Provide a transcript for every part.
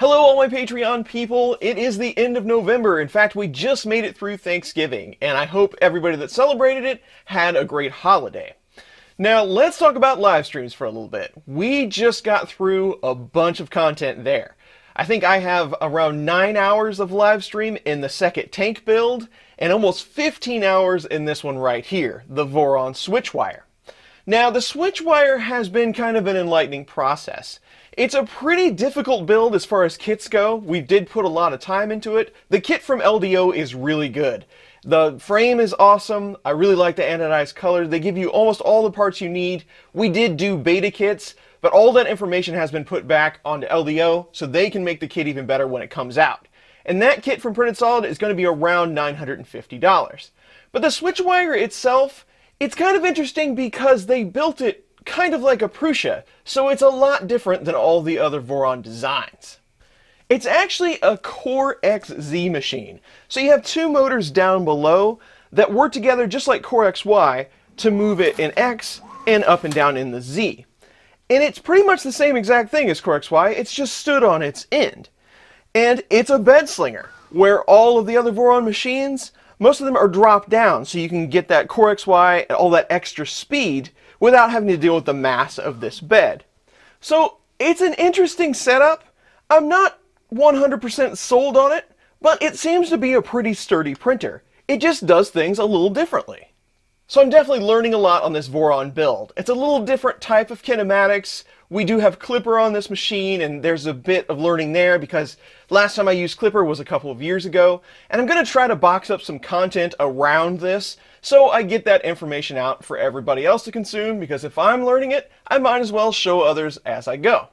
Hello all my Patreon people, it is the end of November. In fact, we just made it through Thanksgiving, and I hope everybody that celebrated it had a great holiday. Now, let's talk about live streams for a little bit. We just got through a bunch of content there. I think I have around 9 hours of live stream in the second tank build, and almost 15 hours in this one right here, the Voron Switchwire. Now, the Switchwire has been kind of an enlightening process. It's a pretty difficult build as far as kits go. We did put a lot of time into it. The kit from LDO is really good. The frame is awesome. I really like the anodized colors. They give you almost all the parts you need. We did do beta kits, but all that information has been put back onto LDO so they can make the kit even better when it comes out. And that kit from Printed Solid is going to be around $950. But the Switchwire itself, it's kind of interesting because they built it kind of like a Prusa, so it's a lot different than all the other Voron designs. It's actually a Core XZ machine, so you have two motors down below that work together just like Core XY to move it in X and up and down in the Z. And it's pretty much the same exact thing as Core XY, it's just stood on its end. And it's a bed slinger, where all of the other Voron machines, most of them are dropped down, so you can get that Core XY and all that extra speed without having to deal with the mass of this bed. So it's an interesting setup. I'm not 100% sold on it, but it seems to be a pretty sturdy printer. It just does things a little differently. So I'm definitely learning a lot on this Voron build. It's a little different type of kinematics. We do have Clipper on this machine, and there's a bit of learning there because last time I used Clipper was a couple of years ago, and I'm going to try to box up some content around this so I get that information out for everybody else to consume, because if I'm learning it, I might as well show others as I go.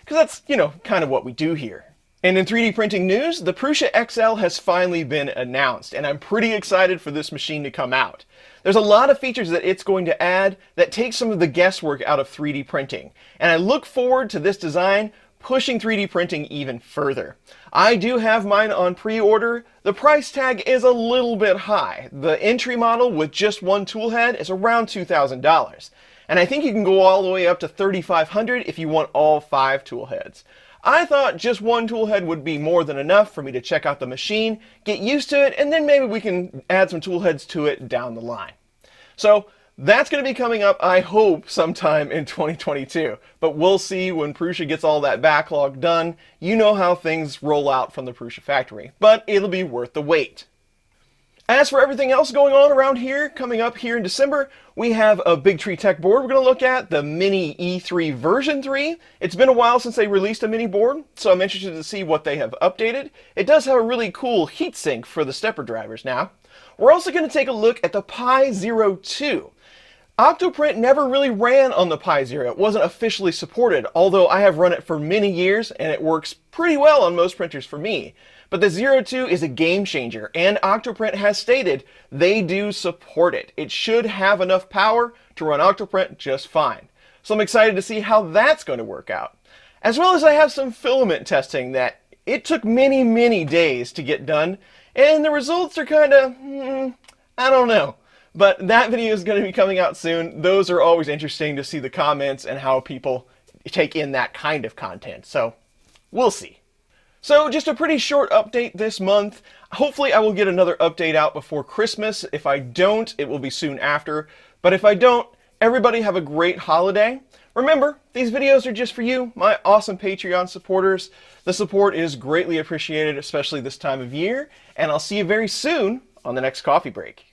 Because that's, kind of what we do here. And in 3D printing news, the Prusa XL has finally been announced, and I'm pretty excited for this machine to come out. There's a lot of features that it's going to add that take some of the guesswork out of 3D printing, and I look forward to this design pushing 3D printing even further. I do have mine on pre-order. The price tag is a little bit high. The entry model with just one tool head is around $2,000, and I think you can go all the way up to $3,500 if you want all 5 tool heads. I thought just one tool head would be more than enough for me to check out the machine, get used to it, and then maybe we can add some tool heads to it down the line. So that's going to be coming up, I hope, sometime in 2022. But we'll see when Prusa gets all that backlog done. You know how things roll out from the Prusa factory, but it'll be worth the wait. As for everything else going on around here, coming up here in December, we have a Big Tree Tech board we're going to look at, the Mini E3 version 3. It's been a while since they released a mini board, so I'm interested to see what they have updated. It does have a really cool heatsink for the stepper drivers now. We're also going to take a look at the Pi 02. Octoprint never really ran on the Pi Zero. It wasn't officially supported, although I have run it for many years and it works pretty well on most printers for me. But the 02 is a game changer, and Octoprint has stated they do support it. It should have enough power to run Octoprint just fine. So I'm excited to see how that's going to work out. As well as I have some filament testing that it took many, many days to get done, and the results are kind of, I don't know. But that video is going to be coming out soon. Those are always interesting to see the comments and how people take in that kind of content. So we'll see. So just a pretty short update this month. Hopefully I will get another update out before Christmas. If I don't, it will be soon after. But if I don't, everybody have a great holiday. Remember, these videos are just for you, my awesome Patreon supporters. The support is greatly appreciated, especially this time of year. And I'll see you very soon on the next coffee break.